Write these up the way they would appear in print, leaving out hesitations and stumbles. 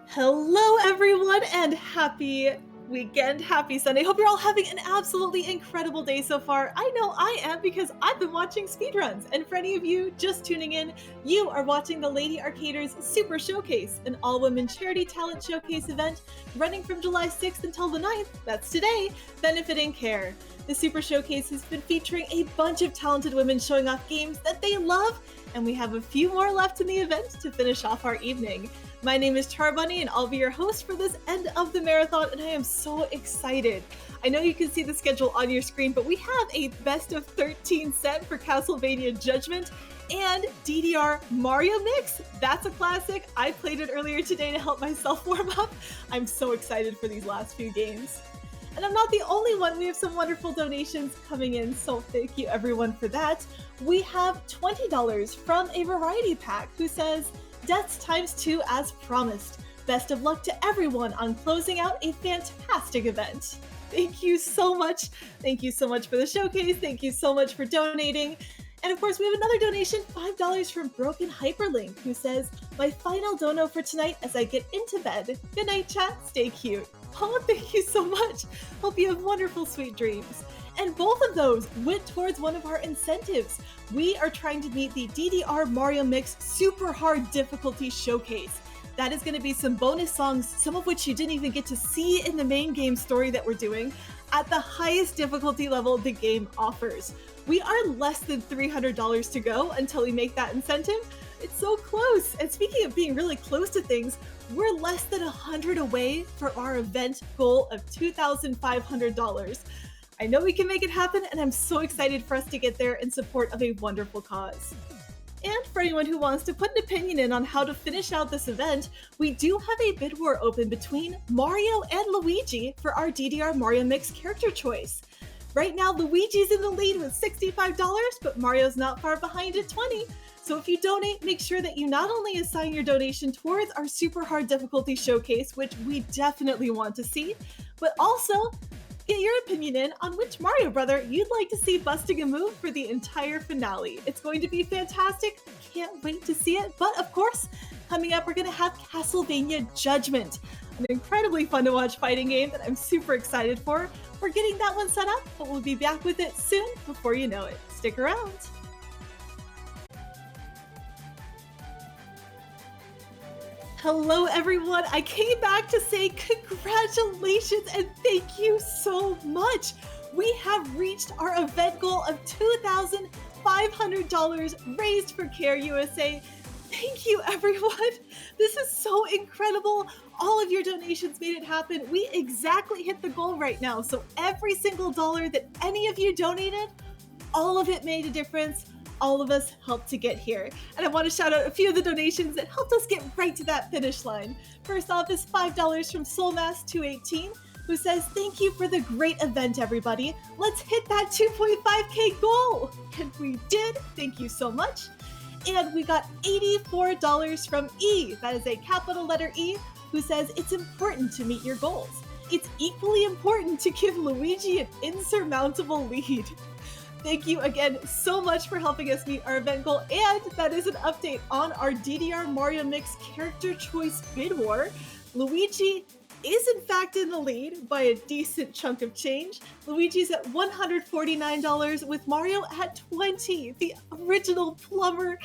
Hello, everyone, and happy weekend, happy Sunday. Hope you're all having an absolutely incredible day so far. I know I am because I've been watching speedruns. And for any of you just tuning in, you are watching the Lady Arcaders Super Showcase, an all women charity talent showcase event running from July 6th until the 9th. That's today, benefiting CARE. The Super Showcase has been featuring a bunch of talented women showing off games that they love, and we have a few more left in the event to finish off our evening. My name is Charbunny, and I'll be your host for this end of the marathon, and I am so excited. I know you can see the schedule on your screen, but we have a best of 13 set for Castlevania Judgment and DDR Mario Mix. That's a classic. I played it earlier today to help myself warm up. I'm so excited for these last few games. And I'm not the only one. We have some wonderful donations coming in, so thank you everyone for that. We have $20 from a variety pack who says, Deaths times 2 as promised. Best of luck to everyone on closing out a fantastic event. Thank you so much. Thank you so much for the showcase. Thank you so much for donating. And of course, we have another donation, $5 from Broken Hyperlink, who says, My final dono for tonight as I get into bed. Good night, chat. Stay cute. Oh, thank you so much. Hope you have wonderful, sweet dreams. And both of those went towards one of our incentives. We are trying to meet the DDR Mario Mix Super Hard Difficulty Showcase. That is going to be some bonus songs, some of which you didn't even get to see in the main game story that we're doing, at the highest difficulty level the game offers. We are less than $300 to go until we make that incentive. It's so close. And speaking of being really close to things, we're less than 100 away for our event goal of $2,500. I know we can make it happen, and I'm so excited for us to get there in support of a wonderful cause. And for anyone who wants to put an opinion in on how to finish out this event, we do have a bid war open between Mario and Luigi for our DDR Mario Mix character choice. Right now, Luigi's in the lead with $65, but Mario's not far behind at $20. So if you donate, make sure that you not only assign your donation towards our super hard difficulty showcase, which we definitely want to see, but also get your opinion in on which Mario brother you'd like to see busting a move for the entire finale. It's going to be fantastic. Can't wait to see it. But of course, coming up, we're going to have Castlevania Judgment, an incredibly fun to watch fighting game that I'm super excited for. We're getting that one set up, but we'll be back with it soon before you know it. Stick around. Hello, everyone. I came back to say congratulations and thank you so much. We have reached our event goal of $2,500 raised for CARE USA. Thank you, everyone. This is so incredible. All of your donations made it happen. We exactly hit the goal right now. So every single dollar that any of you donated, all of it made a difference. All of us helped to get here. And I want to shout out a few of the donations that helped us get right to that finish line. First off is $5 from Soulmass218, who says, Thank you for the great event, everybody. Let's hit that 2.5K goal. And we did. Thank you so much. And we got $84 from E, that is a capital letter E, who says, It's important to meet your goals. It's equally important to give Luigi an insurmountable lead. Thank you again so much for helping us meet our event goal, and that is an update on our DDR Mario Mix character choice bid war. Luigi is in fact in the lead by a decent chunk of change. Luigi's at $149 with Mario at $20. The original plumber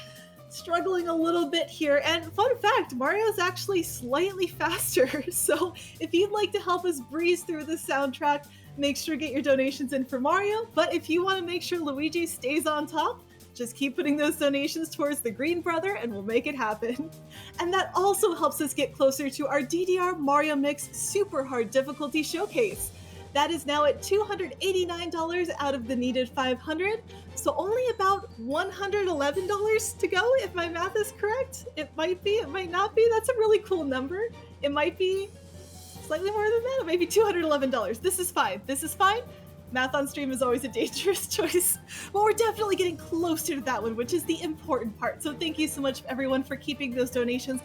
struggling a little bit here. And fun fact, Mario's actually slightly faster. So if you'd like to help us breeze through the soundtrack, make sure to get your donations in for Mario. But if you want to make sure Luigi stays on top, just keep putting those donations towards the Green Brother and we'll make it happen. And that also helps us get closer to our DDR Mario Mix Super Hard Difficulty Showcase. That is now at $289 out of the needed $500, so only about $111 to go, if my math is correct. It might be, it might not be. That's a really cool number. It might be slightly more than that, maybe $211. This is fine. This is fine. Math on stream is always a dangerous choice, but we're definitely getting closer to that one, which is the important part. So thank you so much, everyone, for keeping those donations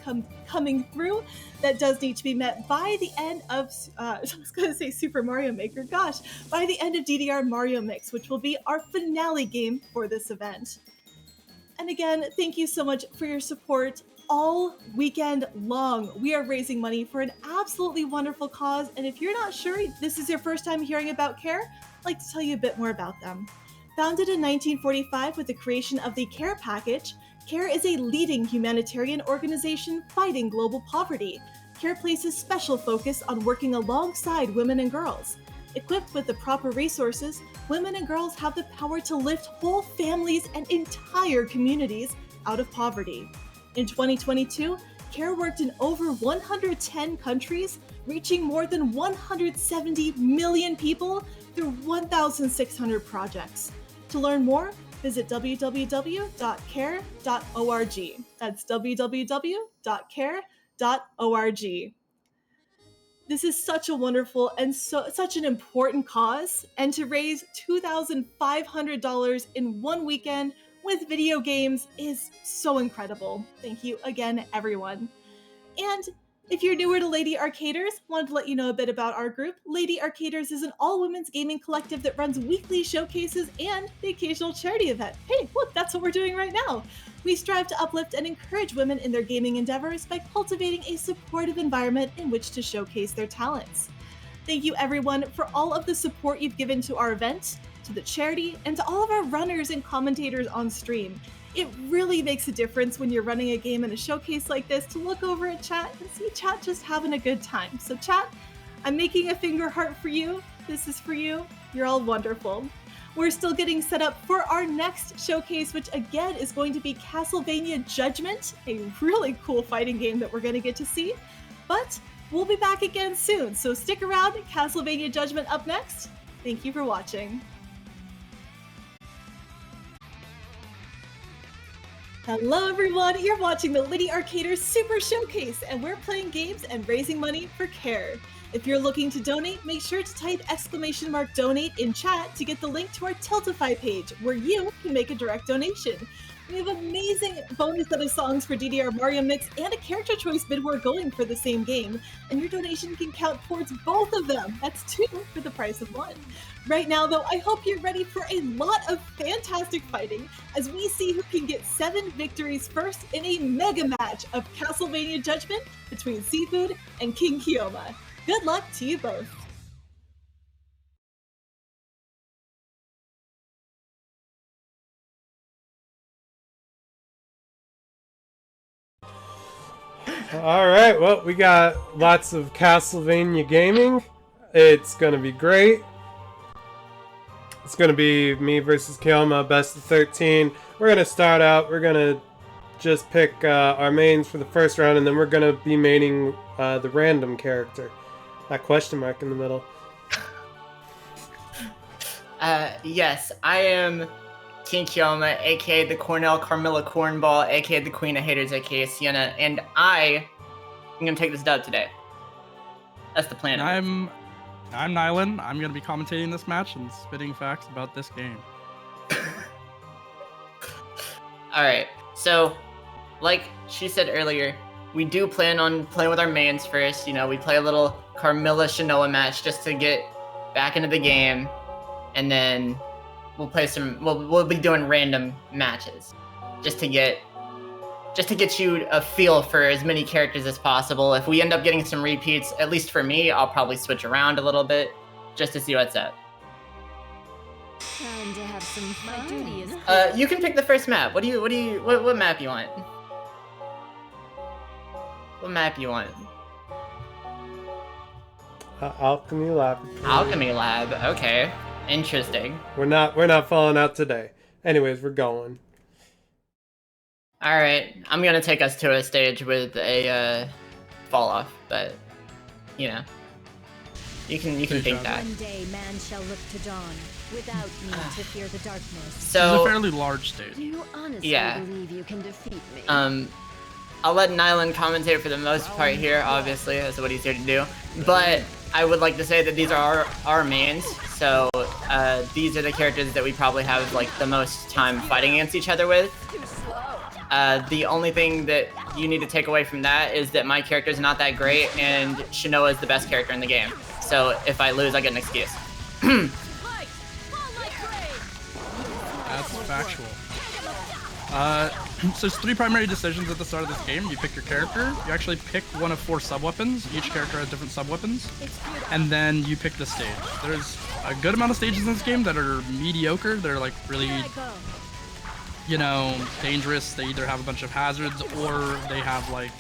coming through. That does need to be met by the end of, I was going to say Super Mario Maker, gosh, by the end of DDR Mario Mix, which will be our finale game for this event. And again, thank you so much for your support. all weekend long. We are raising money for an absolutely wonderful cause, and if you're not sure this is your first time hearing about CARE, I'd like to tell you a bit more about them. Founded in 1945 with the creation of the CARE Package, CARE is a leading humanitarian organization fighting global poverty. CARE places special focus on working alongside women and girls. Equipped with the proper resources, women and girls have the power to lift whole families and entire communities out of poverty. In 2022, CARE worked in over 110 countries, reaching more than 170 million people through 1,600 projects. To learn more, visit www.care.org. That's www.care.org. This is such a wonderful and such an important cause, and to raise $2,500 in one weekend with video games is so incredible. Thank you again, everyone. And if you're newer to Lady Arcaders, wanted to let you know a bit about our group. Lady Arcaders is an all-women's gaming collective that runs weekly showcases and the occasional charity event. Hey, look, that's what we're doing right now. We strive to uplift and encourage women in their gaming endeavors by cultivating a supportive environment in which to showcase their talents. Thank you, everyone, for all of the support you've given to our event, to the charity, and to all of our runners and commentators on stream. It really makes a difference when you're running a game in a showcase like this to look over at chat and see chat just having a good time. So chat, I'm making a finger heart for you. This is for you. You're all wonderful. We're still getting set up for our next showcase, which again is going to be Castlevania Judgment, a really cool fighting game that we're going to get to see. But we'll be back again soon, so stick around. Castlevania Judgment up next. Thank you for watching. Hello everyone, you're watching the Lady Arcaders Super Showcase, and we're playing games and raising money for CARE. If you're looking to donate, make sure to type !donate in chat to get the link to our Tiltify page, where you can make a direct donation. We have amazing bonus set of songs for DDR Mario Mix and a character choice bid we're going for the same game, and your donation can count towards both of them. That's 2 for the price of 1. Right now, though, I hope you're ready for a lot of fantastic fighting as we see who can get 7 victories first in a mega match of Castlevania Judgment between Cfood and King Kioma. Good luck to you both. All right, well, we got lots of Castlevania gaming. It's gonna be great. It's gonna be me versus Kioma, best of 13. We're gonna start out. We're gonna just pick our mains for the first round, and then we're gonna be maining the random character. That question mark in the middle. Yes, I am King Kioma, aka the Cornell Carmilla Cornball, aka the Queen of Haters, aka Sienna, and I am gonna take this dub today. That's the plan. I'm Nighlin. I'm gonna be commentating this match and spitting facts about this game. Alright, so like she said earlier, we do plan on playing with our mains first. You know, we play a little Carmilla Shinoa match just to get back into the game, and then we'll play some. We'll be doing random matches, just to get you a feel for as many characters as possible. If we end up getting some repeats, at least for me, I'll probably switch around a little bit just to see what's up. Time to have some fun. My duty is you can pick the first map. What map you want? What map you want? Alchemy Lab. Alchemy Lab. Okay, interesting. We're not falling out today. Anyways, we're going. All right, I'm gonna take us to a stage with a fall off, but you know, you can think that. One day man shall look to dawn without need to fear the darkness. So it's a fairly large stage. Do you honestly believe you can defeat me? I'll let Nighlin commentate for the most part here. Obviously, that's what he's here to do. But I would like to say that these are our mains, so these are the characters that we probably have like the most time fighting against each other with. The only thing that you need to take away from that is that my character is not that great, and Shinoa is the best character in the game. So if I lose, I get an excuse. That's factual. So there's 3 primary decisions at the start of this game. You pick your character. You actually pick one of 4 sub-weapons. Each character has different sub-weapons. And then you pick the stage. There's a good amount of stages in this game that are mediocre. They're like really, you know, dangerous. They either have a bunch of hazards or they have like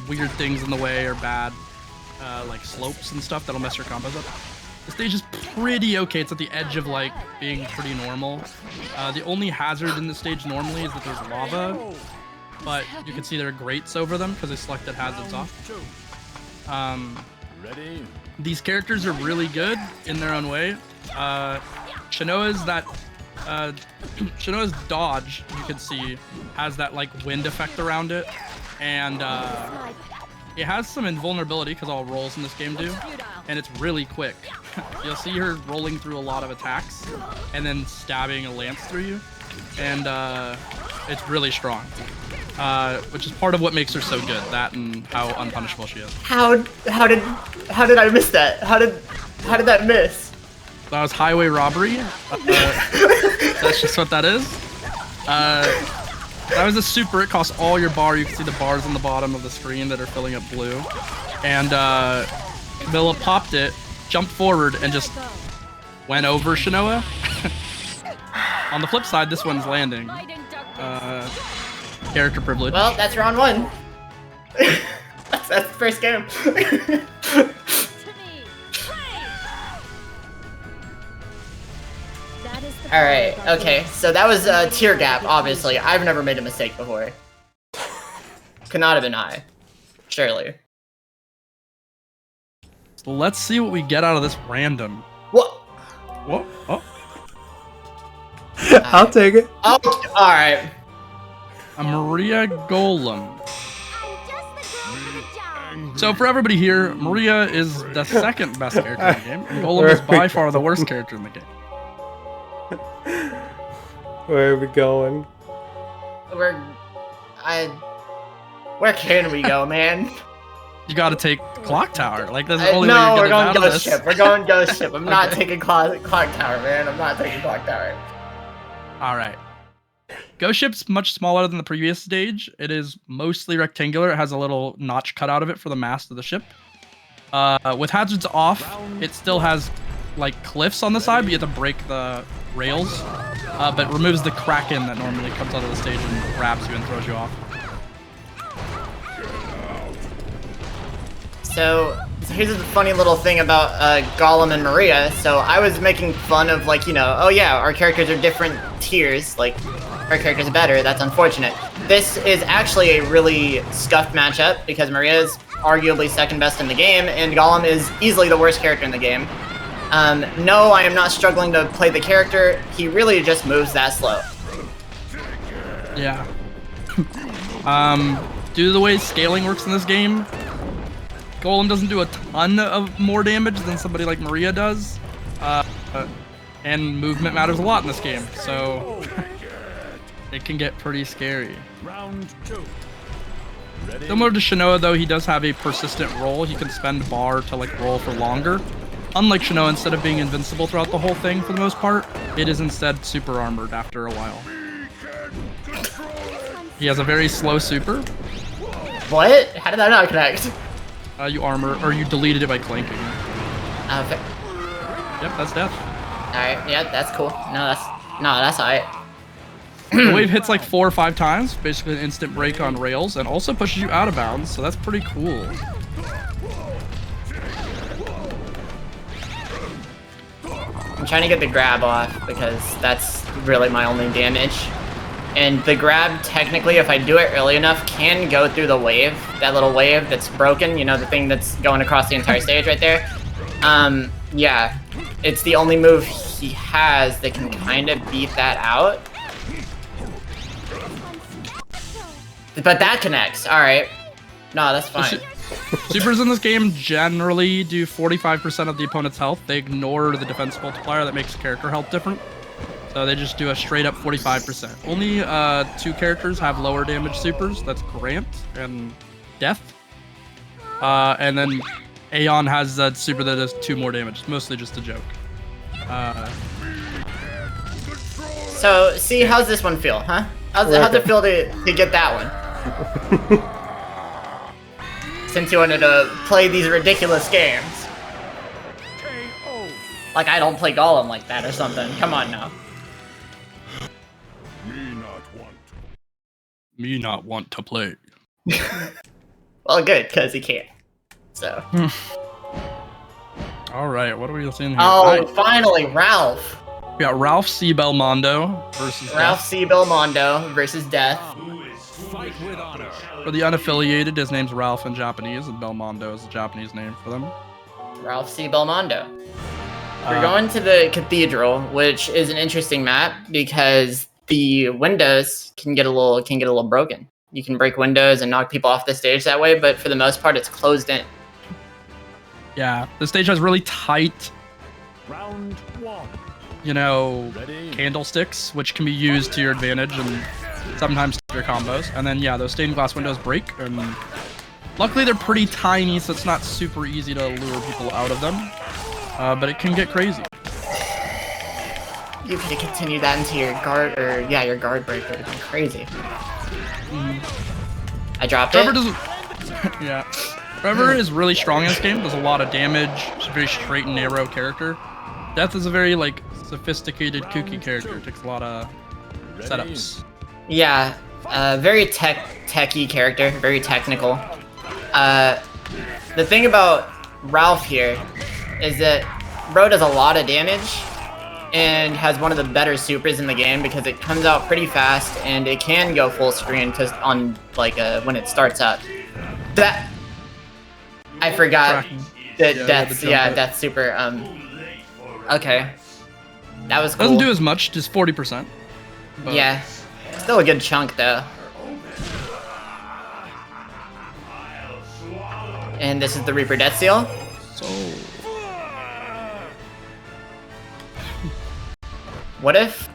weird things in the way or bad like slopes and stuff that'll mess your combos up. The stage is pretty okay. It's at the edge of like being pretty normal. The only hazard in the stage normally is that there's lava, but you can see there are grates over them because they selected hazards off. These characters are really good in their own way. Shinoa's dodge, you can see, has that like wind effect around it, and it has some invulnerability because all rolls in this game do, and it's really quick. You'll see her rolling through a lot of attacks and then stabbing a lance through you, and it's really strong, which is part of what makes her so good. That and how unpunishable she is. How did I miss that? How did that miss? That was highway robbery. That's just what that is. That was a super. It costs all your bar. You can see the bars on the bottom of the screen that are filling up blue. And Camilla popped it, jumped forward, and just went over Shinoa. On the flip side, this one's landing. Character privilege. Well, that's round 1. that's the first game. Alright, okay, so that was a tier gap, obviously. I've never made a mistake before. Could not have been I. Surely. So let's see what we get out of this random. What? What? Oh. I'll take it. Oh, alright. A Maria Golem. So for everybody here, Maria is the second best character in the game, and Golem is by far the worst character in the game. Where are we going? Where can we go, man? You gotta take Clock Tower. Like, that's the only way No, you're we're gonna going get out of Ghost this. Ship. We're going Ghost Ship. I'm not taking Clock Tower, man. I'm not taking Clock Tower. Alright. Ghost Ship's much smaller than the previous stage. It is mostly rectangular. It has a little notch cut out of it for the mast of the ship. With hazards off, it still has like cliffs on the side, but you have to break the rails. But removes the kraken that normally comes out of the stage and grabs you and throws you off. So here's a funny little thing about Golem and Maria. So I was making fun of, like, you know, oh yeah, our characters are different tiers, like our characters are better. That's unfortunate. This is actually a really scuffed matchup because Maria is arguably second best in the game and Golem is easily the worst character in the game. No, I am not struggling to play the character. He really just moves that slow. Yeah. Due to the way scaling works in this game, Golem doesn't do a ton of more damage than somebody like Maria does. And movement matters a lot in this game, so it can get pretty scary. Round 2. Ready? Similar to Shinoa, though, he does have a persistent roll. He can spend bar to like roll for longer. Unlike Shinoa, instead of being invincible throughout the whole thing for the most part, it is instead super armored after a while. He has a very slow super. What? How did that not connect? You armor, or you deleted it by clanking. Okay. Yep, that's death. Alright, yeah, that's cool. No, that's alright. The wave hits like 4 or 5 times, basically an instant break on rails, and also pushes you out of bounds, so that's pretty cool. I'm trying to get the grab off because that's really my only damage. And the grab, technically, if I do it early enough, can go through the wave. That little wave that's broken, you know, the thing that's going across the entire stage right there. Yeah, it's the only move he has that can kind of beat that out. But that connects, alright. No, that's fine. Supers in this game generally do 45% of the opponent's health. They ignore the defense multiplier that makes character health different. So they just do a straight up 45%. Only 2 characters have lower damage supers. That's Grant and Death. And then Aeon has that super that does 2 more damage. It's mostly just a joke. So, see, how's this one feel, huh? How's it feel to get that one? Since you wanted to play these ridiculous games. Like I don't play Golem like that or something. Come on now. Me not want to play. Well, good, because he can't. So. All right, what are we seeing here? Oh, finally, Ralph. We got Ralph C. Belmondo versus Ralph C. Belmondo versus Death. For the unaffiliated, his name's Ralph in Japanese, and Belmondo is a Japanese name for them. Ralph C. Belmondo. We're going to the Cathedral, which is an interesting map because the windows can get a little broken. You can break windows and knock people off the stage that way, but for the most part, it's closed in. Yeah, the stage has really tight, Round 1. you know, Ready. candlesticks, which can be used to your advantage and sometimes your combos. And then, yeah, those stained glass windows break, and luckily they're pretty tiny, so it's not super easy to lure people out of them. But it can get crazy. You could continue that into your guard, your guard break would have been crazy. I dropped Trevor it. doesn't. Yeah. Trevor is really strong in this game, does a lot of damage, he's a very straight and narrow character. Death is a very, like, sophisticated, kooky character, takes a lot of setups. Yeah, very techy character, very technical. The thing about Ralph here is that bro does a lot of damage and has one of the better supers in the game because it comes out pretty fast and it can go full screen on like when it starts up. That I forgot that Death's super. Okay, that was cool. Doesn't do as much, just 40%. But yeah, still a good chunk though. And this is the Reaper Death Seal. So What if?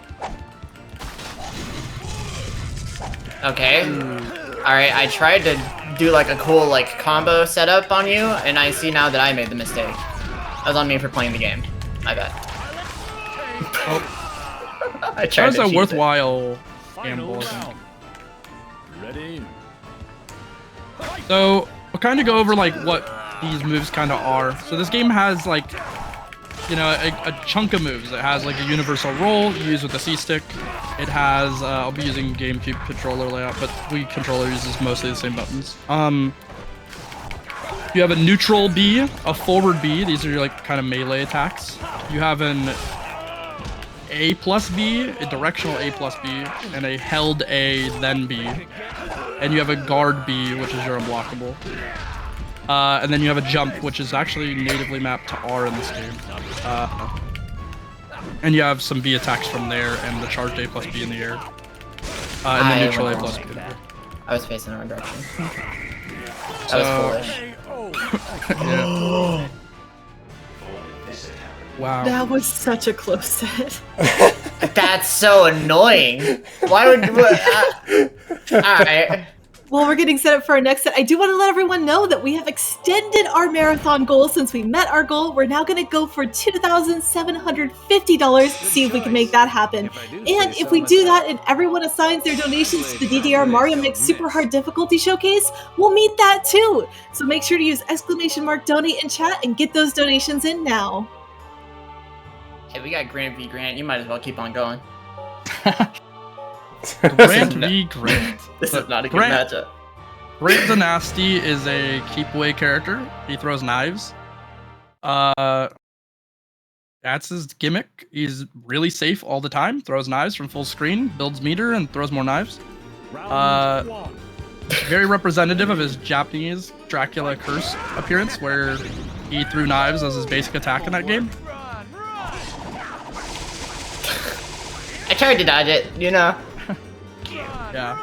Okay. Alright, I tried to do like a cool like combo setup on you, and I see now that I made the mistake. That was on me for playing the game. My bad. I tried that was to a cheat it. worthwhile Final gamble. round. Ready. So we'll kind of go over like what these moves kind of are. So this game has like, you know, a chunk of moves. It has like a universal roll you use with the C stick. It has I'll be using GameCube controller layout, but Wii controller uses mostly the same buttons. You have a neutral B, a forward B. These are your like kind of melee attacks. You have an A plus B, a directional A plus B, and a held A then B. And you have a guard B, which is your unblockable. And then you have a jump, which is actually natively mapped to R in this game. And you have some B attacks from there, and the charged A plus B in the air. And the neutral A plus B. I was facing the wrong direction. That was foolish. Yeah. Wow. That was such a close set. That's so annoying. Why would? Alright. While we're getting set up for our next set, I do want to let everyone know that we have extended our marathon goal since we met our goal. We're now going to go for $2,750, see if we can make that happen. And if we do that and everyone assigns their donations to the DDR Mario Mix Super Hard Difficulty Showcase, we'll meet that too. So make sure to use !donate in chat and get those donations in now. Hey, we got Grant v. Grant. You might as well keep on going. Grant v. Grant. This is not a good Grant- matchup. Grant the Nasty is a keep away character. He throws knives. That's his gimmick. He's really safe all the time. Throws knives from full screen, builds meter, and throws more knives. Round 1. Very representative of his Japanese Dracula curse appearance, where he threw knives as his basic attack in that game. I tried to dodge it, you know. Yeah.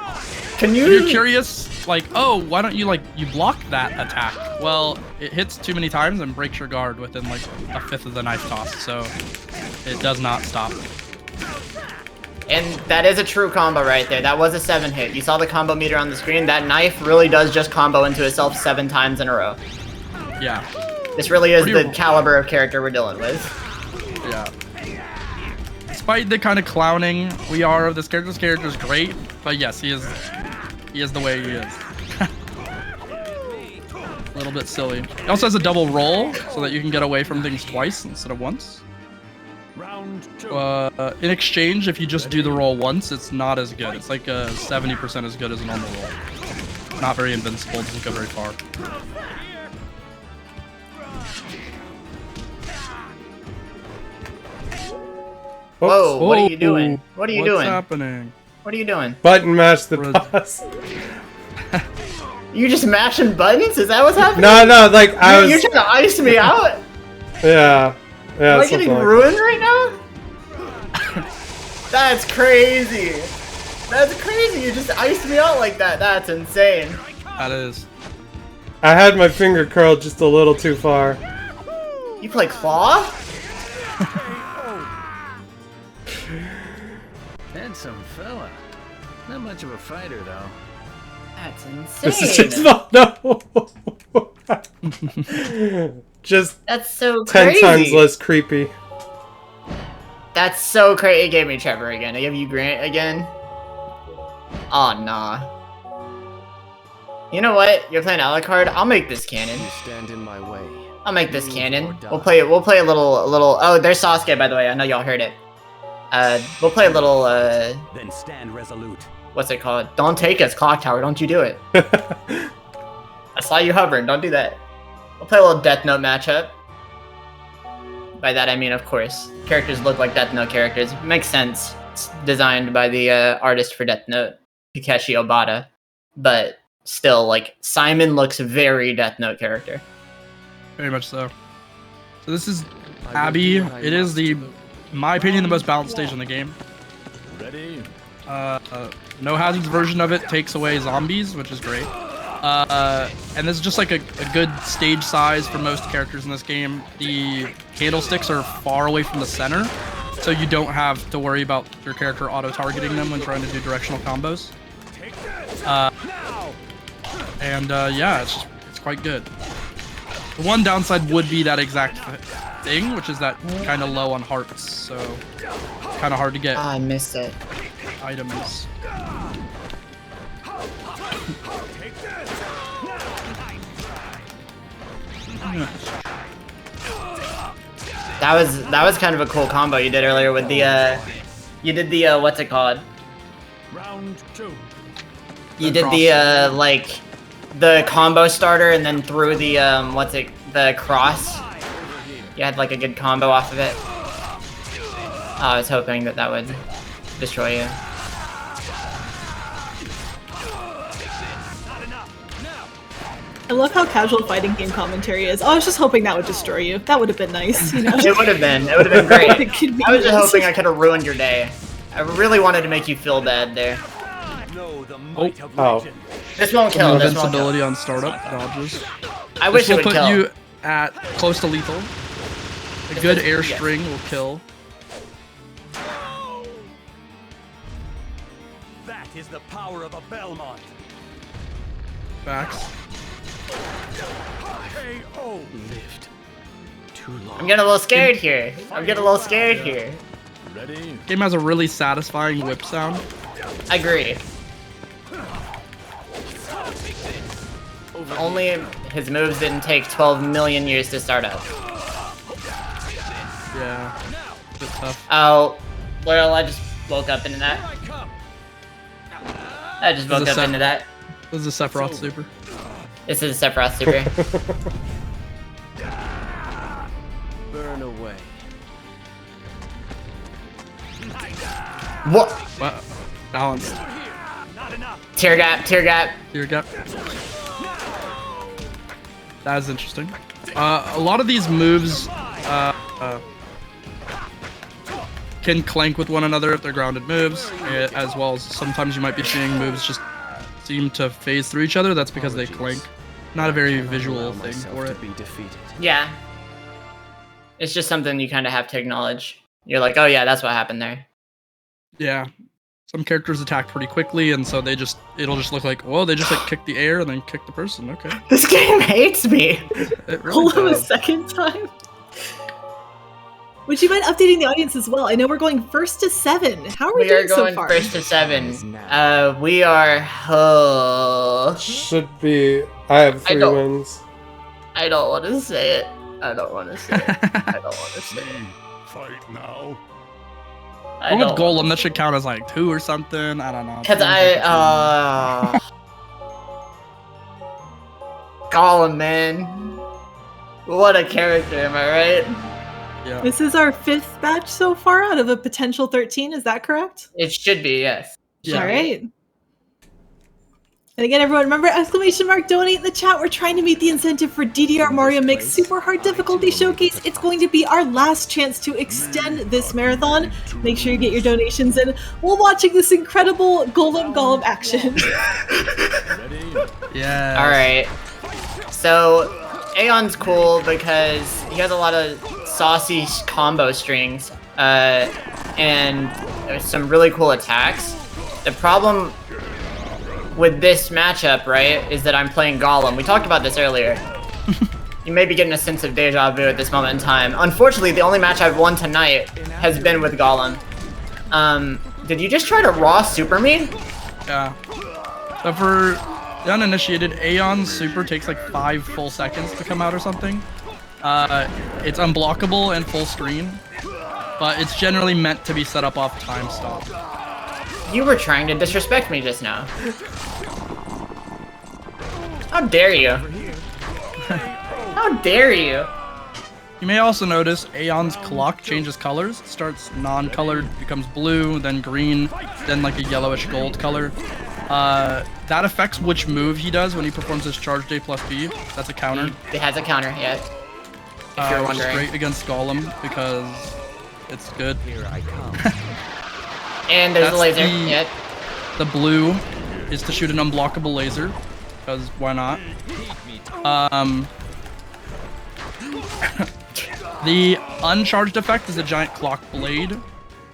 Can If you? you're curious, like, oh, why don't you block that attack? Well, it hits too many times and breaks your guard within like a fifth of the knife toss, so it does not stop. And that is a true combo right there. That was a 7 hit. You saw the combo meter on the screen. That knife really does just combo into itself 7 times in a row. Yeah. This really is Pretty- the caliber of character we're dealing with. Yeah. It's despite the kind of clowning we are of this character is great, but yes, he is the way he is. A little bit silly. He also has a double roll, so that you can get away from things twice instead of once. Round 2. In exchange, if you just do the roll once, it's not as good. It's like 70% as good as a normal roll. Not very invincible, doesn't go very far. Whoa, what are you doing? What are you doing? What's happening? What are you doing? Button mash the Red. boss. You just mashing buttons? Is that what's happening? No, like I was. You're trying to ice me out? Yeah. Am I something getting like ruined right now? That's crazy. That's crazy. You just iced me out like that. That's insane. That is. I had my finger curled just a little too far. You play Claw? Handsome fella. Not much of a fighter, though. That's insane. This is just no. Just That's so 10 crazy. times less creepy. That's so crazy. It gave me Trevor again. It gave you Grant again. Oh, nah. You know what? You're playing Alucard. I'll make this canon. You stand in my way. I'll make this canon. We'll play a little. Oh, there's Sasuke, by the way. I know y'all heard it. We'll play a little. Then stand resolute. What's it called? Don't take us, Clock Tower. Don't you do it. I saw you hovering. Don't do that. We'll play a little Death Note matchup. By that I mean, of course, characters look like Death Note characters. Makes sense. It's designed by the artist for Death Note, Takeshi Obata. But still, like, Simon looks very Death Note character. Very much so. So this is Abbey. It is in my opinion, the most balanced stage in the game. Ready? No Hazard's version of it takes away zombies, which is great. And this is just like a good stage size for most characters in this game. The candlesticks are far away from the center, so you don't have to worry about your character auto-targeting them when trying to do directional combos. Yeah, it's quite good. The one downside would be that exact thing, which is that kind of low on hearts, so it's kind of hard to get I missed it. items. That was kind of a cool combo you did earlier with the you did the what's it called? Round 2. You did the like the combo starter and then threw the the cross. You had like a good combo off of it. I was hoping that would destroy you. I love how casual fighting game commentary is. Oh, I was just hoping that would destroy you. That would have been nice, you know? It would have been. It would have been great. I was just Convenience. hoping I could have ruined your day. I really wanted to make you feel bad there. Know the might of Oh. legend. This won't kill. No This won't kill. invincibility on startup dodges. I wish This it will would put kill. you at close to lethal. A good air string will kill. That is the power of a Belmont. Backs. KO. Lived too long. I'm getting a little scared here. I'm getting a little scared here. Ready? Game has a really satisfying whip sound. I agree. Only his moves didn't take 12 million years to start up. Yeah. Bit tough. Oh, well, I just woke up into that. I just woke Is this up into that. This is a Sephiroth super. This is a Sephiroth super. Burn away. What? Wow. Balanced. Tear gap, tear gap. Here we go. That is interesting. A lot of these moves can clank with one another if they're grounded moves, as well as sometimes you might be seeing moves just seem to phase through each other. That's because they clank. Not a very visual thing for it. Be defeated. Yeah. It's just something you kind of have to acknowledge. You're like, oh yeah, that's what happened there. Yeah. Some characters attack pretty quickly, and so it'll just look like, whoa, they just like kick the air and then kick the person. Okay. This game hates me. It really Hold on a does. second time. Would you mind updating the audience as well? I know we're going 1st to 7. How are we We are doing so going far? 1st to 7. We are. Should be. I have 3 wins. I don't want to say it. I don't want to say it. I don't want to say it. Fight now. What with Golem, that should count as like 2 or something. I don't know. Because Golem, man. What a character, am I right? Yeah. This is our 5th batch so far out of a potential 13, is that correct? It should be, yes. Yeah. All right. And again, everyone, remember !donate in the chat. We're trying to meet the incentive for DDR Mario Mix Super Hard Difficulty Showcase. It's going to be our last chance to extend this marathon. Make sure you get your donations in while watching this incredible Golem action. Yeah. Alright. So, Aeon's cool because he has a lot of saucy combo strings, and there's some really cool attacks. The problem with this matchup, right, is that I'm playing Golem. We talked about this earlier. You may be getting a sense of deja vu at this moment in time. Unfortunately, the only match I've won tonight has been with Golem. Did you just try to raw super me? Yeah. So for the uninitiated, Aeon's super takes like 5 full seconds to come out or something. It's unblockable and full screen, but it's generally meant to be set up off time stop. You were trying to disrespect me just now. How dare you? How dare you? You may also notice Aeon's clock changes colors. It starts non-colored, becomes blue, then green, then like a yellowish gold color. That affects which move he does when he performs his charge J plus B. That's a counter. It has a counter, yeah. If you're Which is wondering. great against Golem because it's good. Here I come. And there's a That's laser, the- yeah. The blue is to shoot an unblockable laser, because why not? The uncharged effect is a giant clock blade.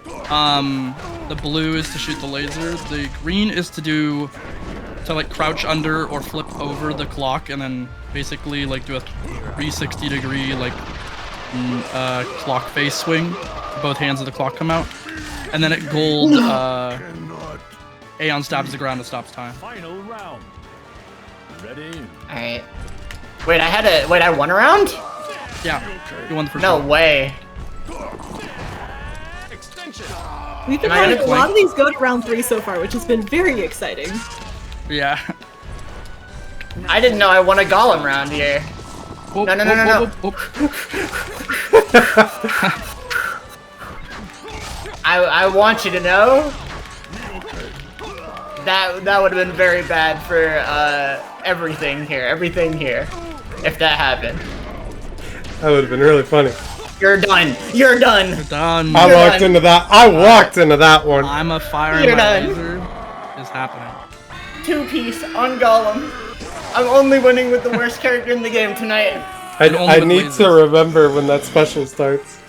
The blue is to shoot the laser. The green is to like crouch under or flip over the clock and then basically like do a 360 degree like clock face swing. Both hands of the clock come out. And then at gold, Aeon stabs the ground and stops time. Final round. Ready? Alright. Wait, I won a round? Yeah, you won the first No round. way. Extension. We've been Am I having gonna a lot of these go to round 3 so far, which has been very exciting. Yeah. I didn't know I won a Golem round here. Whoop, No. whoop. I want you to know that would have been very bad for everything here, if that happened. That would have been really funny. You're done. You're done. You're done. I walked done. into that. I walked into that one. I'm a fire You're and my done. laser is happening. 2-piece on Golem. I'm only winning with the worst character in the game tonight. I with need to lasers. remember when that special starts.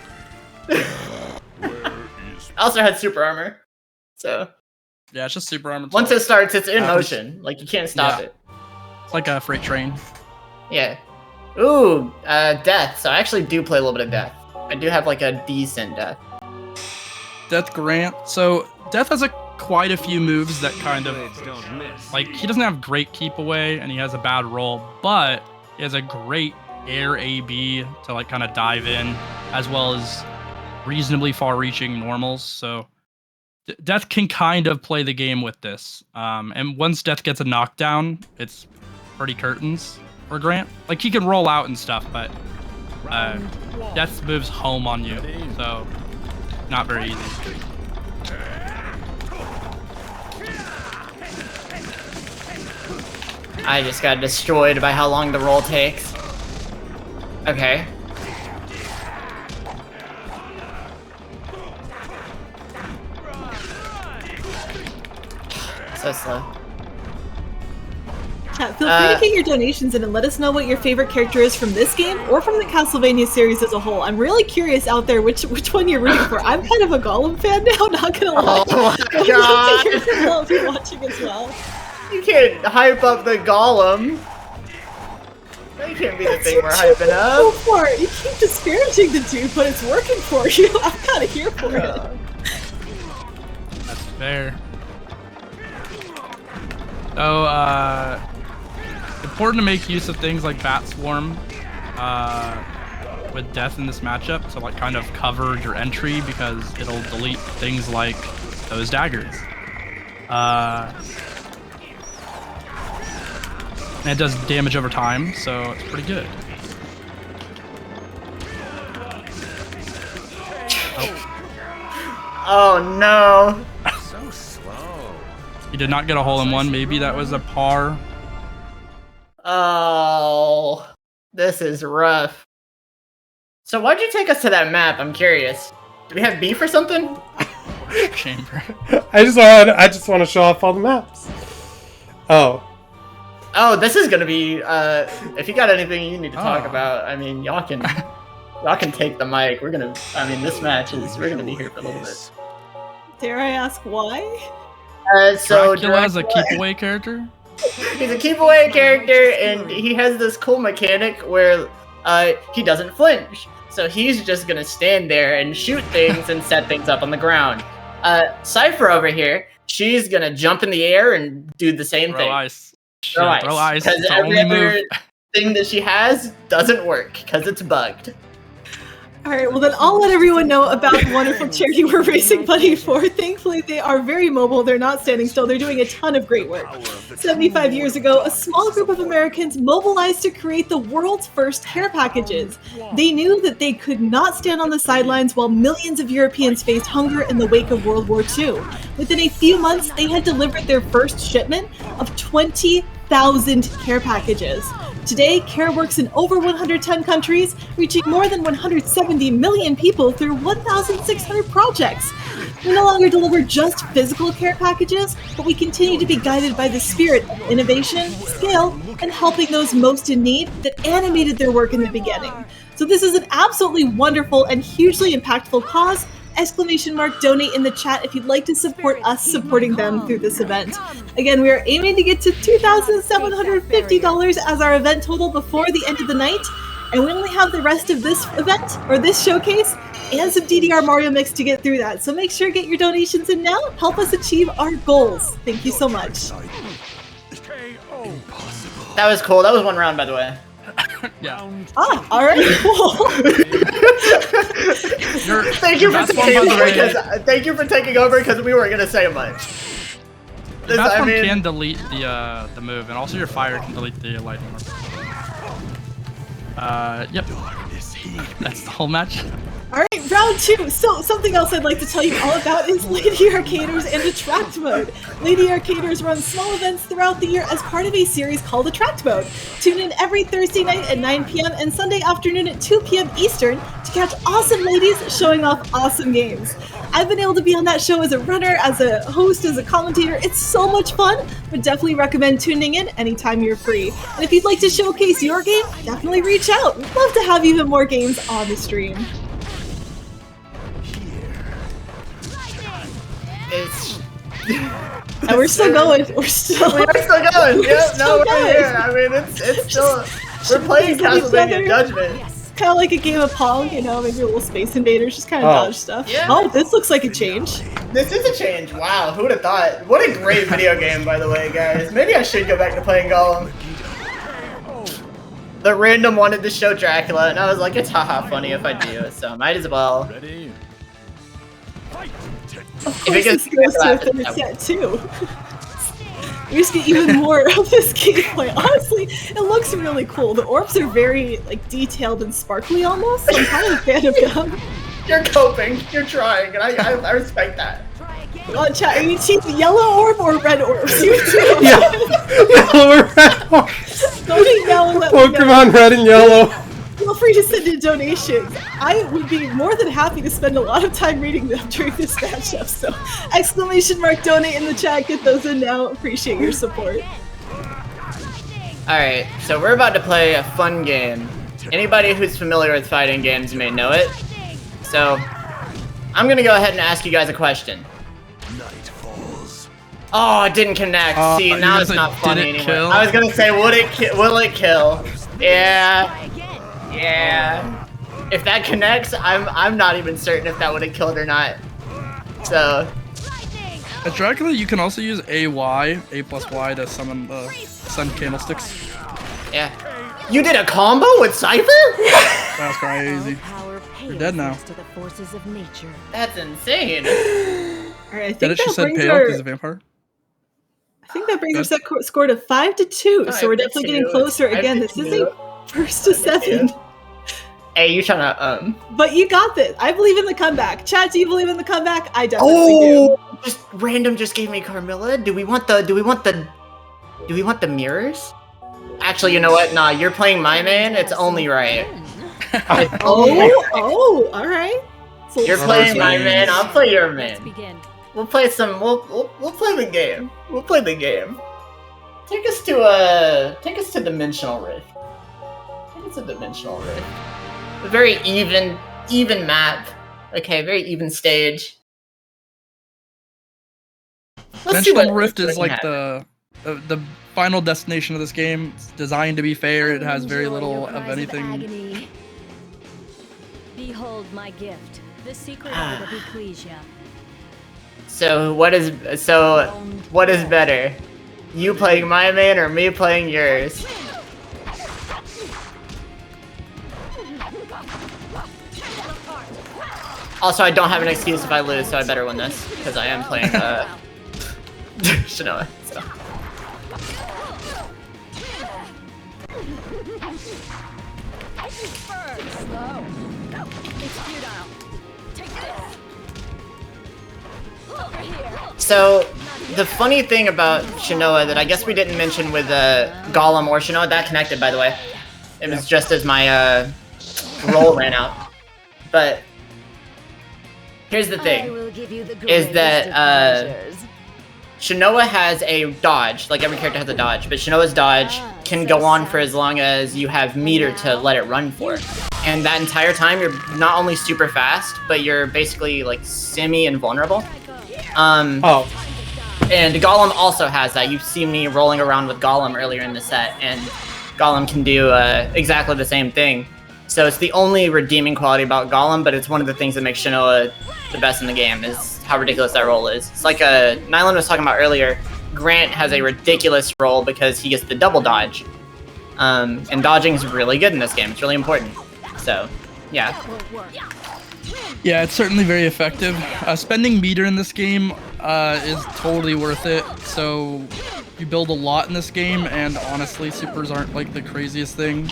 I also had super armor. So Yeah, it's just super armor. once it starts, it's in Happens. motion. Like you can't stop Yeah. it. It's like a freight train. Yeah. Ooh, death. So I actually do play a little bit of death. I do have like a decent death. Death Grant. So Death has quite a few moves that kind of Blades don't miss. like he doesn't have great keep away and he has a bad roll, but he has a great air AB to like kind of dive in, as well as reasonably far-reaching normals. So Death can kind of play the game with this. And once Death gets a knockdown, it's pretty curtains for Grant. Like he can roll out and stuff, but Death moves home on you, so not very easy. I just got destroyed by how long the roll takes. Okay. So slow. Chat, feel free to get your donations in and let us know what your favorite character is from this game or from the Castlevania series as a whole. I'm really curious out there which one you're rooting for. I'm kind of a Golem fan now, not gonna lie. Oh my I'd love to hear from all of you watching as well. You can't hype up the Golem. That can't be the thing we're hyping Go up. for it. You keep disparaging the dude, but it's working for you. I'm kind of here for it. That's fair. So, important to make use of things like Bat Swarm with Death in this matchup to like kind of cover your entry because it'll delete things like those daggers. And it does damage over time, so it's pretty good. Oh no. So slow. You did not get a hole-in-one. Maybe that was a par. Oh, this is rough. So why'd you take us to that map? I'm curious. Do we have beef or something? Chamber. I just want to show off all the maps. Oh. Oh, this is gonna be. If you got anything you need to talk about, I mean, y'all can take the mic. We're gonna. I mean, this match is. We're gonna be here for a little bit. Dare I ask why? So Dracula is a keep-away character? He's a keep away character, and he has this cool mechanic where he doesn't flinch. So he's just gonna stand there and shoot things and set things up on the ground. Cypher over here, she's gonna jump in the air and do the same thing. Ice. Throw ice. Throw ice. Because It's the every only other move. thing that she has doesn't work because it's bugged. All right, well then I'll let everyone know about the wonderful charity we're raising money for. Thankfully, they are very mobile. They're not standing still. They're doing a ton of great work. 75 years ago, a small group of Americans mobilized to create the world's first care packages. They knew that they could not stand on the sidelines while millions of Europeans faced hunger in the wake of World War II. Within a few months, they had delivered their first shipment of 20,000 care packages. Today, CARE works in over 110 countries, reaching more than 170 million people through 1,600 projects. We no longer deliver just physical care packages, but we continue to be guided by the spirit of innovation, scale, and helping those most in need that animated their work in the beginning. So this is an absolutely wonderful and hugely impactful cause. !Donate in the chat if you'd like to support us supporting them through this event. Again, we are aiming to get to $2,750 as our event total before the end of the night, and we only have the rest of this event, or this showcase, and some DDR Mario Mix to get through that. So make sure to get your donations in now. Help us achieve our goals. Thank you so much. That was cool. That was one round, by the way. Yeah. Ah, all right, cool. Thank you for taking over because we weren't gonna say much. The platform can delete the move, and also your fire can delete the lightning orb. Yep. That's the whole match. All right, round two. So something else I'd like to tell you all about is Lady Arcaders and Attract Mode. Lady Arcaders runs small events throughout the year as part of a series called Attract Mode. Tune in every Thursday night at 9 p.m. and Sunday afternoon at 2 p.m. Eastern to catch awesome ladies showing off awesome games. I've been able to be on that show as a runner, as a host, as a commentator. It's so much fun. Would definitely recommend tuning in anytime you're free. And if you'd like to showcase your game, definitely reach out. We'd love to have even more games on the stream. And we're still going. We're still going. Yep, no, we're here. I mean, it's still. We're playing Castlevania Judgment. Kind of like a game of Pong, you know, maybe a little Space Invaders, just kind of dodge stuff. Yeah. Oh, this looks like a change. This is a change. Wow, who would have thought? What a great video game, by the way, guys. Maybe I should go back to playing Golem. The random wanted to show Dracula, and I was like, it's haha funny if I do, so might as well. Ready? Of course, this goes to a third set too. We just get even more of this gameplay. Honestly, it looks really cool. The orbs are very like detailed and sparkly almost. So I'm kind of a fan of them. You're coping. You're trying, and I respect that. Oh, chat, are you team yellow orb or red orbs? You Yellow or red orbs. Voting now and let me know. Pokemon red and yellow. Feel free to send in donations. I would be more than happy to spend a lot of time reading them during this matchup. So, !Donate in the chat. Get those in now. Appreciate your support. Alright, so we're about to play a fun game. Anybody who's familiar with fighting games may know it. So, I'm gonna go ahead and ask you guys a question. Oh, it didn't connect. See, now it's not funny anymore. Kill? I was gonna say, will it kill? Yeah. Yeah. If that connects, I'm not even certain if that would have killed or not. So. At Dracula, you can also use A plus Y to summon the send candlesticks. Yeah. You did a combo with Cypher? That's crazy. You're dead now. To the forces of nature. That's insane. Alright, I think She that said brings pale our because of vampire. I think that brings our set score to 5-2. So we're 5-2. definitely getting closer. Again, this is a first to 7. Hey, you trying to But you got this. I believe in the comeback. Chat, do you believe in the comeback? I definitely do. Just random just gave me Carmilla. Do we want the mirrors? Actually, you know what? Nah, you're playing my man. It's only right. Oh, all right. So You're playing my man. I'll play your man. Begin. We'll play some. We'll play the game. We'll play the game. Take us to Dimensional Rift. Take us to Dimensional Rift. A very even map. Okay, very even stage. Let's see Dimensional what Rift is what like happens. the final destination of this game. It's designed to be fair. It has very Enjoy little your of cries anything. agony. Behold my gift, the secret art of Ecclesia. So what is better? You playing my main or me playing yours? Also, I don't have an excuse if I lose, so I better win this because I am playing Shinoa. So. So, the funny thing about Shinoa that I guess we didn't mention with Golem or Shinoa, that connected by the way. It was just as my roll ran out. But here's the thing, is that Shinoa has a dodge, like every character has a dodge, but Shinoa's dodge can go on for as long as you have meter to let it run for. And that entire time, you're not only super fast, but you're basically like semi-invulnerable. And Golem also has that. You see me rolling around with Golem earlier in the set, and Golem can do exactly the same thing. So it's the only redeeming quality about Golem, but it's one of the things that makes Shinoa the best in the game, is how ridiculous that roll is. It's like Nighlin was talking about earlier, Grant has a ridiculous roll because he gets the double dodge. And dodging is really good in this game. It's really important. So, yeah. Yeah, it's certainly very effective. Spending meter in this game is totally worth it. So you build a lot in this game, and honestly, supers aren't like the craziest thing.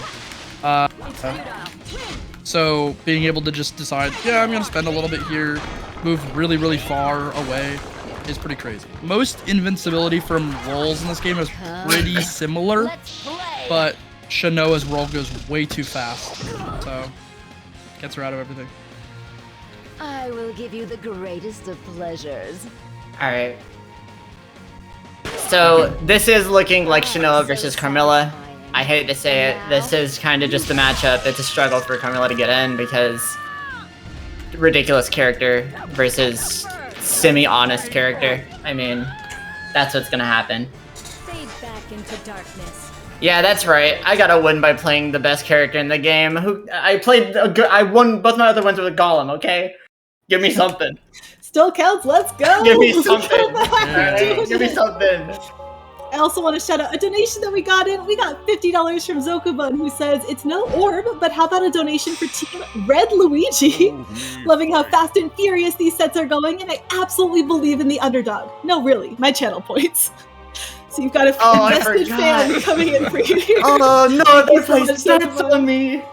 So being able to just decide, yeah, I'm gonna spend a little bit here, move really, really far away, is pretty crazy. Most invincibility from rolls in this game is pretty similar, but Shinoa's roll goes way too fast, so gets her out of everything. I will give you the greatest of pleasures. Alright. So, this is looking like Shinoa versus Carmilla. I hate to say it, this is kind of just a matchup. It's a struggle for Carmilla to get in because ridiculous character versus semi-honest character. I mean, that's what's gonna happen. Fade back into darkness. Yeah, that's right. I gotta win by playing the best character in the game. I won both my other ones with Golem, okay? Give me something. Still counts. Let's go. Give me something. Right, give me something. I also want to shout out a donation that we got in. We got $50 from Zokubun, who says, it's no orb, but how about a donation for Team Red Luigi? Loving how fast and furious these sets are going, and I absolutely believe in the underdog. No, really, my channel points. So you've got a invested fan coming in for you here. Oh no, they placed sets on me.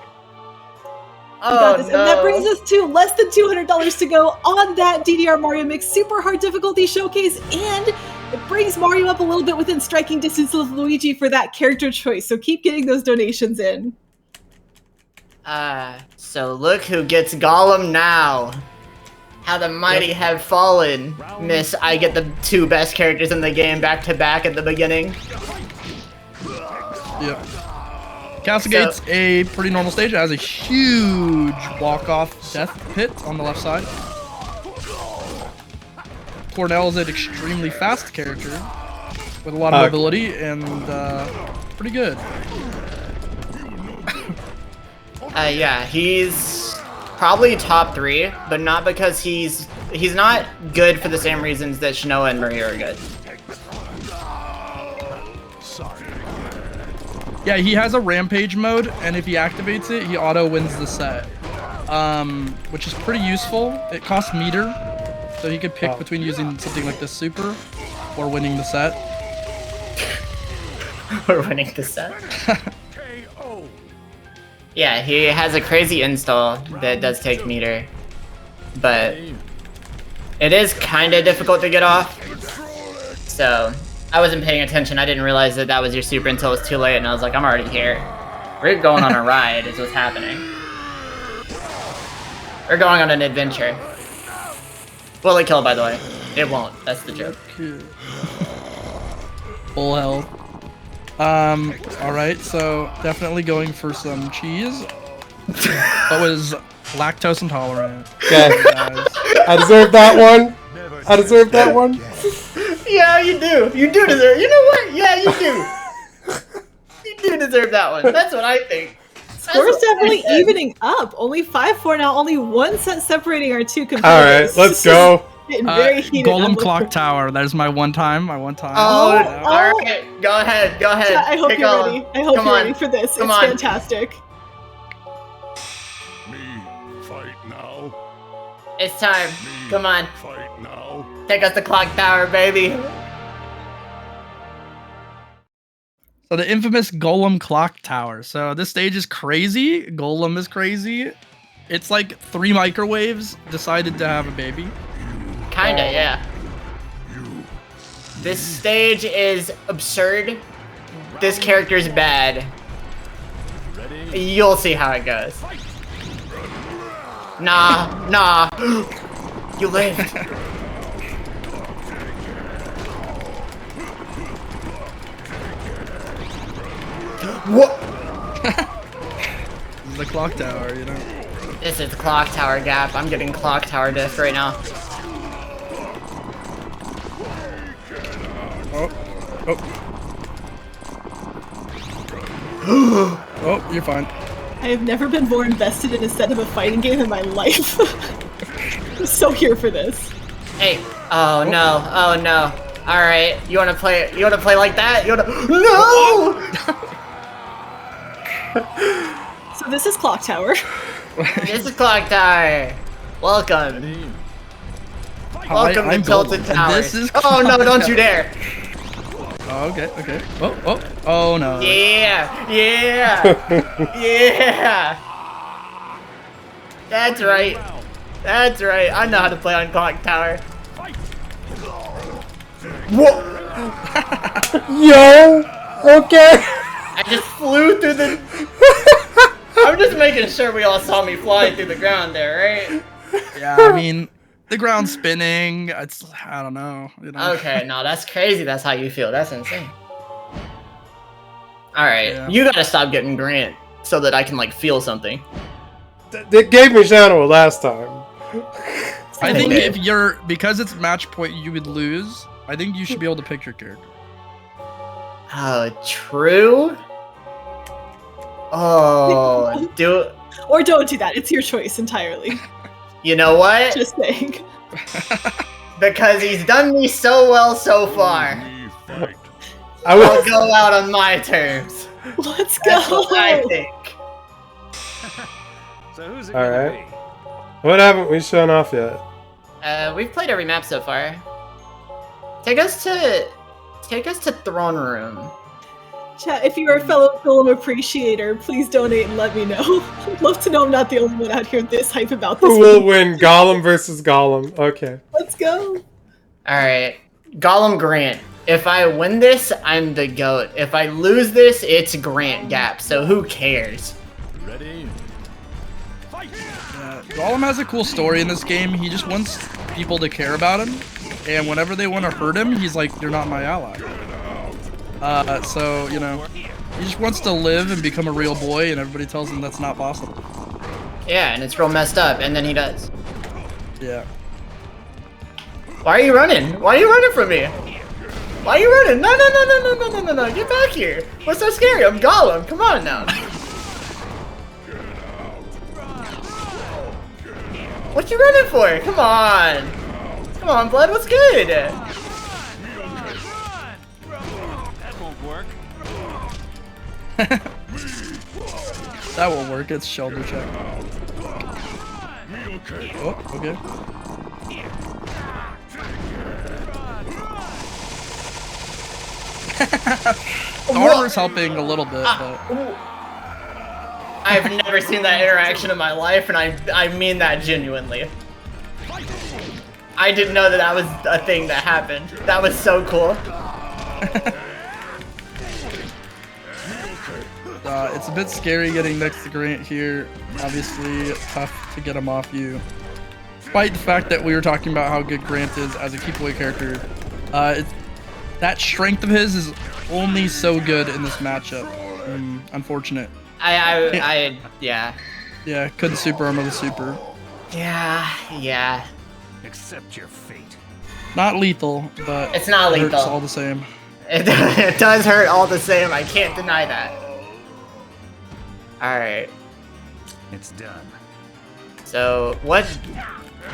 Oh, no. And that brings us to less than $200 to go on that DDR Mario Mix Super Hard Difficulty Showcase, and it brings Mario up a little bit within striking distance of Luigi for that character choice, so keep getting those donations in. So look who gets Golem now. How the mighty have fallen. Miss, I get the two best characters in the game back to back at the beginning. Yep. Castle Gate's a pretty normal stage. It has a huge walk-off death pit on the left side. Cornell is an extremely fast character with a lot of mobility and pretty good. Yeah, he's probably top 3, but not because he's not good for the same reasons that Shinoa and Maria are good. Sorry. Yeah, he has a rampage mode, and if he activates it, he auto wins the set, which is pretty useful. It costs meter, so he could pick between using something like this super or winning the set. We're winning the set. KO. Yeah, he has a crazy install that does take meter, but it is kind of difficult to get off. So I wasn't paying attention. I didn't realize that that was your super until it was too late, and I was like, I'm already here. We're going on a ride is what's happening. We're going on an adventure. Will it kill, by the way? It won't. That's the joke. Full health. Alright, so definitely going for some cheese. But was lactose intolerant. Okay. Guys. I deserve that one. I deserve that one. Yeah, you do. You do deserve. You know what? Yeah, you do. You do deserve that one. That's what I think. Score's definitely evening up. Only 5-4 now. Only 1 set separating our two competitors. All right, let's go. Getting very heated. Golem Clock Tower. There's my one time. Oh, alright. Go ahead. Go ahead. I hope you're ready. I hope you're ready for this. Come it's on. fantastic. Me fight now. It's time. Me Come on. Fight now. Take us to Clock Tower, baby. So the infamous Golem Clock Tower. So this stage is crazy. Golem is crazy. It's like 3 microwaves decided to have a baby. Kinda, yeah. This stage is absurd. This character's bad. Ready? You'll see how it goes. Nah. You lived. What? This is the clock tower, you know. This is Clock Tower gap. I'm getting Clock Tower diff right now. Oh, you're fine. I have never been more invested in a set of a fighting game in my life. I'm so here for this. Hey. Oh no. Oh no. All right. You wanna play? You wanna play like that? You wanna? No. So this is Clock Tower. This is Clock Tower. Welcome. Welcome to I'm Tilted Golem, and Towers. this is Oh no! Clock Don't you Tower. dare! Oh, okay. Oh no. Yeah. That's right. That's right. I know how to play on Clock Tower. Whoa! Yo. Okay. I just flew through the. I'm just making sure we all saw me fly through the ground there, right? Yeah, I mean, the ground's spinning. It's, I don't know. You know? Okay, no, that's crazy. That's how you feel. That's insane. All right, Yeah. you gotta stop getting Grant so that I can like feel something. They gave me Shanoa last time. I think Okay. if you're, because it's match point, you would lose. I think you should be able to pick your character. Oh, true. Oh, do Or don't do that. It's your choice entirely. you know what? Just saying. Because he's done me so well so far. Me fight. I I'll was. go out on my terms. Let's That's go. what I think. So who's it All gonna right. What haven't we shown off yet? We've played every map so far. Take us to Throne Room. Chat, if you're a fellow film appreciator, please donate and let me know. I'd love to know I'm not the only one out here this hype about this. Who will win? Golem versus Golem. Okay. Let's go. All right, Golem Grant. If I win this, I'm the GOAT. If I lose this, it's Grant Gap. So who cares? be? Ready? Fight. Yeah, Golem has a cool story in this game. He just wants people to care about him, and whenever they want to hurt him, he's like, "You're not my ally." So you know, he just wants to live and become a real boy, and everybody tells him that's not possible. Yeah, and it's real messed up, and then he does. Yeah. Why are you running? Why are you running from me? Why are you running? No! Get back here. What's so scary? I'm Golem. Come on now. What you running for? Come on. Come on, Blood, what's good? That won't work. That will work. It's shoulder check. Oh, okay. The armor's helping a little bit, but I've never seen that interaction in my life, and I mean that genuinely. I didn't know that that was a thing that happened. That was so cool. It's a bit scary getting next to Grant here. Obviously, tough to get him off you. Despite the fact that we were talking about how good Grant is as a keep away character, that strength of his is only so good in this matchup. Unfortunate. Yeah. Yeah, couldn't super armor the super. Yeah. Accept your fate. Not lethal, but It's not it hurts lethal. all the same. It does hurt all the same. I can't deny that. All right. It's done. So what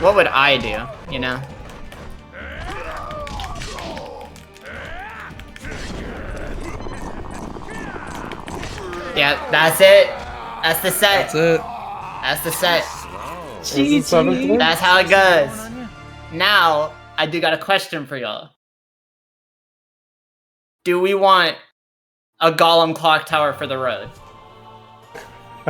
would I do? You know? Yeah, that's it. That's the set. That's it. That's the set. GG. That's how it goes. Now, I do got a question for y'all. Do we want a golem clock tower for the road?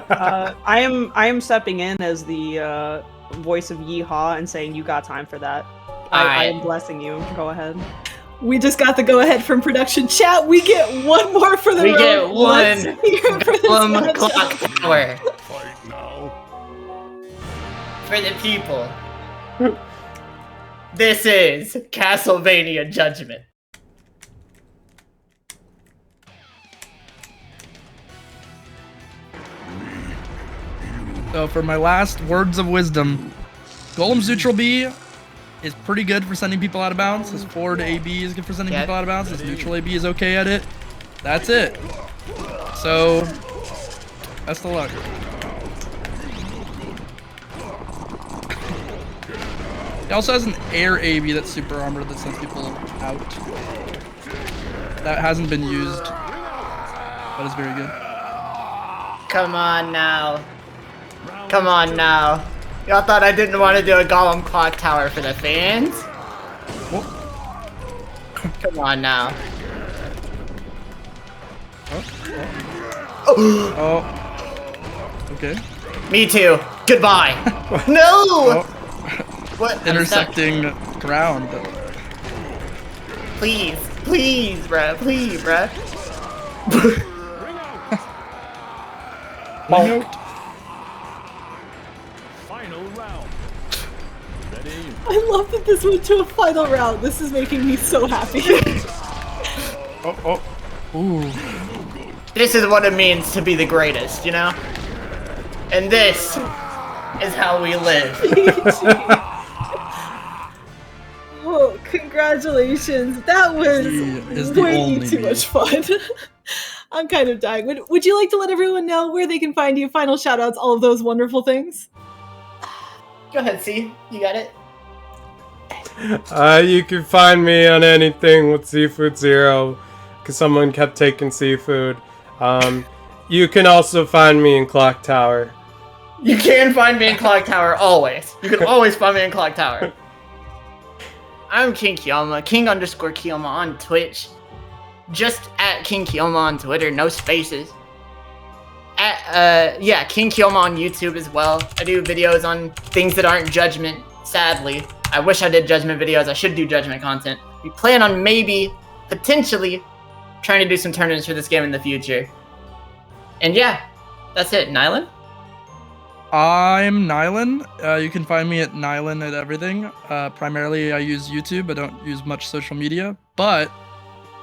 I am stepping in as the voice of Yeehaw and saying you got time for that. I am blessing you. Go ahead. We just got the go-ahead from production chat. We get one more for the road. We get Let's one hear for this golem matchup. clock tower Fight now. for the people. This is Castlevania Judgment. So for my last words of wisdom, Golem's neutral B is pretty good for sending people out of bounds. His forward AB is good for sending people out of bounds. His neutral AB is okay at it. That's it. So, best of luck. He also has an air AB that's super armored that sends people out. That hasn't been used, but is very good. Come on now. Come on now. Y'all thought I didn't want to do a golem clock tower for the fans? Come on now. Oh. Okay. Me too. Goodbye. No! Oh. What? I'm stuck. Intersecting ground. Please, bruh. Please, bruh. Note. Final round. Ready? I love that this went to a final round. This is making me so happy. Ooh. This is what it means to be the greatest, you know? And this is how we live. Oh, congratulations. That was He is the way only too me. much fun. I'm kind of dying. Would you like to let everyone know where they can find you? Final shout outs, all of those wonderful things. Go ahead, C. You got it? You can find me on anything with Seafood Zero, because someone kept taking seafood. You can also find me in Clock Tower. You can find me in Clock Tower always. You can always find me in Clock Tower. I'm King Kiyoma, King_Kiyoma on Twitch. Just at King Kiyoma on Twitter, no spaces. At King Kiyoma on YouTube as well. I do videos on things that aren't Judgment, sadly. I wish I did Judgment videos. I should do Judgment content. We plan on maybe, potentially, trying to do some tournaments for this game in the future. And yeah, that's it. Nighlin? I'm Nighlin. You can find me at Nighlin at everything. Primarily, I use YouTube. I don't use much social media. But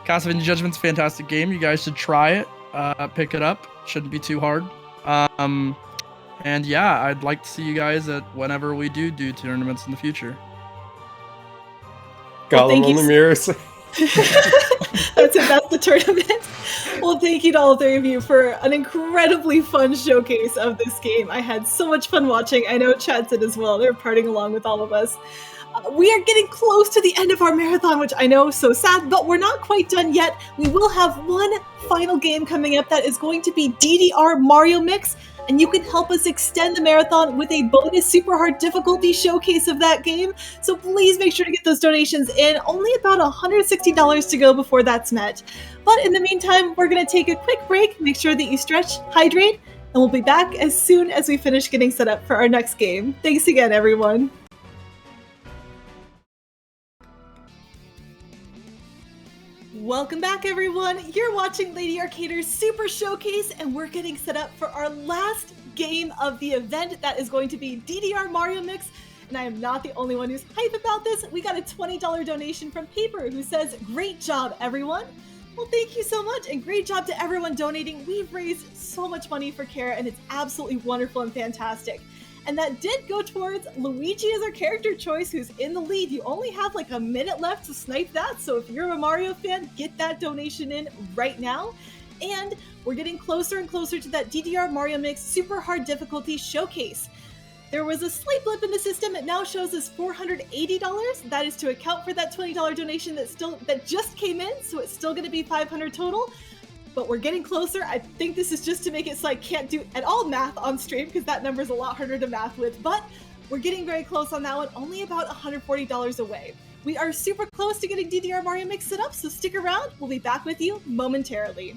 Castlevania Judgment's a fantastic game. You guys should try it. Pick it up. Shouldn't be too hard. And yeah, I'd like to see you guys at whenever we do tournaments in the future. Golem thank on you the mirrors. That's it, that's the tournament. Well, thank you to all three of you for an incredibly fun showcase of this game. I had so much fun watching. I know Chad did as well. They're partying along with all of us. We are getting close to the end of our marathon, which I know is so sad, but we're not quite done yet. We will have one final game coming up that is going to be DDR Mario Mix, and you can help us extend the marathon with a bonus super hard difficulty showcase of that game. So please make sure to get those donations in. Only about $160 to go before that's met. But in the meantime, we're going to take a quick break, make sure that you stretch, hydrate, and we'll be back as soon as we finish getting set up for our next game. Thanks again, everyone. Welcome back, everyone. You're watching Lady Arcader's Super Showcase, and we're getting set up for our last game of the event. That is going to be DDR Mario Mix, and I am not the only one who's hype about this. We got a $20 donation from Paper, who says, "Great job, everyone." Well, thank you so much, and great job to everyone donating. We've raised so much money for care, and it's absolutely wonderful and fantastic. And that did go towards Luigi as our character choice, who's in the lead. You only have like a minute left to snipe that, so if you're a Mario fan, get that donation in right now. And we're getting closer and closer to that DDR Mario Mix Super Hard Difficulty Showcase. There was a slight blip in the system. It now shows as $480. That is to account for that $20 donation that just came in, so it's still going to be $500 total. But we're getting closer. I think this is just to make it so I can't do at all math on stream, because that number is a lot harder to math with, but we're getting very close on that one, only about $140 away. We are super close to getting DDR Mario Mix set up, so stick around. We'll be back with you momentarily.